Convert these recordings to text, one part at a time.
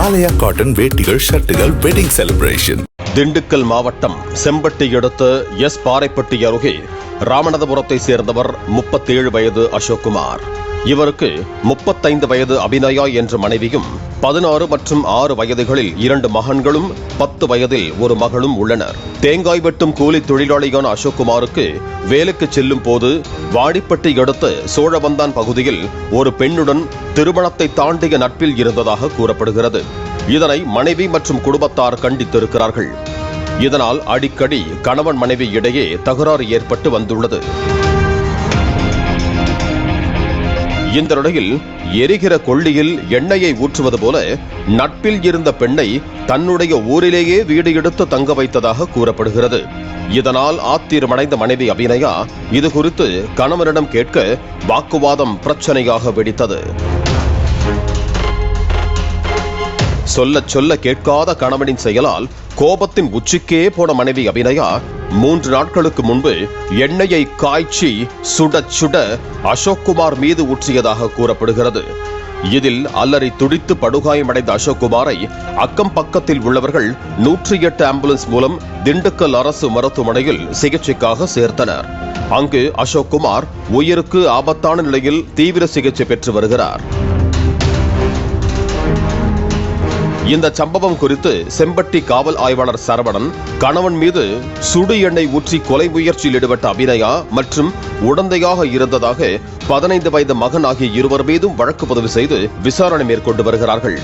ஆலயா cotton வேட்டிகள் ஷர்ட்டுகள் wedding celebration. Dindigul மாவட்டம் செம்பட்டி அடுத்த எஸ் பாறைப்பட்டி அருகே ராமநாதபுரத்தை சேர்ந்தவர் 37 வயது அசோக்குமார். இவருக்கு 35 வயது அபிநயா என்ற மனைவியும் 16 மற்றும் 6 வயதுகளில் 2 மகன்களும் 10 வயதில் ஒரு மகளும் உள்ளனர். தேங்காய் வெட்டும் கூலி தொழிலாளியான அசோக்குமாருக்கு வேலைக்கு செல்லும் போது வாடிப்பட்டி அடுத்த சோழவந்தான் பகுதியில் ஒரு பெண்ணுடன் திருமணத்தை தாண்டிய நட்பில் இருந்ததாக கூறப்படுகிறது. இதனை மனைவி மற்றும் குடும்பத்தார் கண்டித்திருக்கிறார்கள். இதனால் அடிக்கடி கணவன் மனைவி இடையே தகராறு ஏற்பட்டு வந்துள்ளது. இந்த நிலையில் எரிகிற கொள்ளியில் எண்ணெயை ஊற்றுவது போல நட்பில் இருந்த பெண்ணை தன்னுடைய ஊரிலேயே வீடு எடுத்து தங்க வைத்ததாக கூறப்படுகிறது. இதனால் ஆத்திரமடைந்த மனைவி அபிநயா இது குறித்து கணவனிடம் கேட்க வாக்குவாதம் பிரச்சனையாக வெடித்தது. சொல்ல சொல்ல கேட்காத கணவனின் செயலால் கோபத்தின் உச்சிக்கே போன மனைவி அபிநயா 3 நாட்களுக்கு முன்பு எண்ணெயை காய்ச்சி சுட சுட அசோக்குமார் மீது ஊற்றியதாக கூறப்படுகிறது. இதில் அல்லறை துடித்து படுகாயமடைந்த அசோக்குமாரை அக்கம் பக்கத்தில் உள்ளவர்கள் 108 ஆம்புலன்ஸ் மூலம் திண்டுக்கல் அரசு மருத்துவமனையில் சிகிச்சைக்காக சேர்த்தனர். அங்கு அசோக்குமார் உயிருக்கு ஆபத்தான நிலையில் தீவிர சிகிச்சை பெற்று வருகிறார். இந்த சம்பவம் குறித்து செம்பட்டி காவல் ஆய்வாளர் சரவணன் கணவன் மீது சுடு எண்ணெய் ஊற்றி கொலை முயற்சியில் ஈடுபட்ட அபிநயா மற்றும் உடந்தையாக இருந்ததாக 15 வயது மகன் ஆகிய இருவர் மீதும் வழக்கு பதிவு செய்து விசாரணை மேற்கொண்டு வருகிறார்கள்.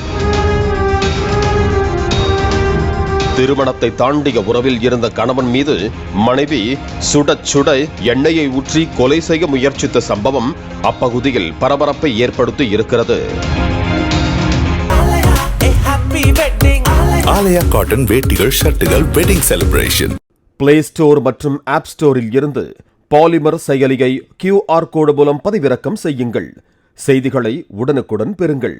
திருமணத்தை தாண்டிய உறவில் இருந்த கணவன் மீது மனைவி சுட சுட எண்ணெயை ஊற்றி கொலை செய்ய முயற்சித்த சம்பவம் அப்பகுதியில் பரபரப்பை ஏற்படுத்தி இருக்கிறது. ஆலயா காட்டன் வேட்டிகள் ஷர்ட்டுகள் வெட்டிங் செலிப்ரேஷன். பிளே ஸ்டோர் மற்றும் ஆப் ஸ்டோரில் இருந்து பாலிமர் செயலியை QR கோடு மூலம் பதிவிறக்கம் செய்யுங்கள். செய்திகளை உடனுக்குடன் பெறுங்கள்.